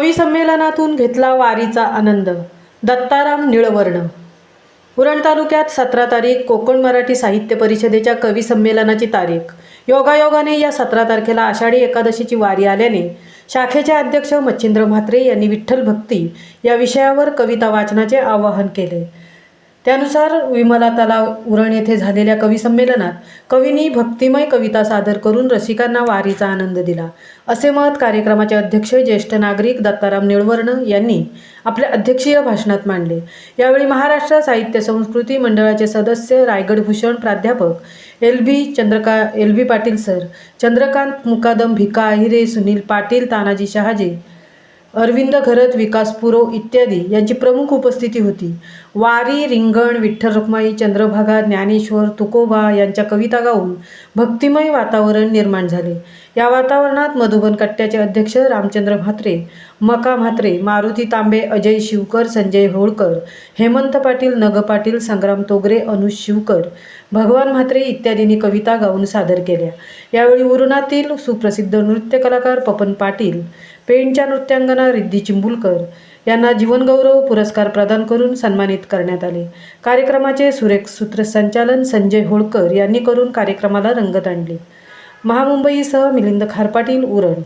कवी संमेलनातून घेतला वारीचा आनंद। दत्ताराम निळवर्ण। उरण तालुक्यात 17 तारीख कोकण मराठी साहित्य परिषदेच्या कवी संमेलनाची तारीख। योगायोगाने या 17 तारखेला आषाढी एकादशीची वारी आल्याने शाखेचे अध्यक्ष मच्छिंद्र म्हात्रे यांनी विठ्ठल भक्ती या विषयावर कविता वाचनाचे आवाहन केले। त्यानुसार विमला तलाव उरण येथे झालेल्या कवी संमेलनात कवींनी भक्तिमय कविता सादर करून रसिकांना वारीचा आनंद दिला, असे मत कार्यक्रमाचे अध्यक्ष ज्येष्ठ नागरिक दत्ताराम निळवर्ण यांनी आपल्या अध्यक्षीय भाषणात मांडले। यावेळी महाराष्ट्र साहित्य संस्कृती मंडळाचे सदस्य रायगडभूषण प्राध्यापक एल बी पाटील सर, चंद्रकांत मुकादम, भिका अहिरे, सुनील पाटील, तानाजी शहाजी, अरविंद घरत, विकास पुरो इत्यादी यांची प्रमुख उपस्थिती होती। वारी, रिंगण, विठ्ठल रुक्माई, चंद्रभागा, ज्ञानेश्वर, तुकोबा यांच्या कविता गाऊन भक्तिमय वातावरण निर्माण झाले। या वातावरणात मधुबन कट्ट्याचे अध्यक्ष रामचंद्र म्हात्रे, मका म्हात्रे, मारुती तांबे, अजय शिवकर, संजय होळकर, हेमंत पाटील, नग पाटील, संग्राम तोगरे, अनुज शिवकर, भगवान म्हात्रे इत्यादींनी कविता गाऊन सादर केल्या। यावेळी उरणातील सुप्रसिद्ध नृत्य कलाकार पपन पाटील, पेणच्या नृत्यांगना रिद्धी चिंबुलकर यांना जीवनगौरव पुरस्कार प्रदान करून सन्मानित करण्यात आले। कार्यक्रमाचे सुरेख सूत्रसंचालन संजय होळकर यांनी करून कार्यक्रमाला रंगत आणली। महामुंबईसह मिलिंद खारपाटील, उरण।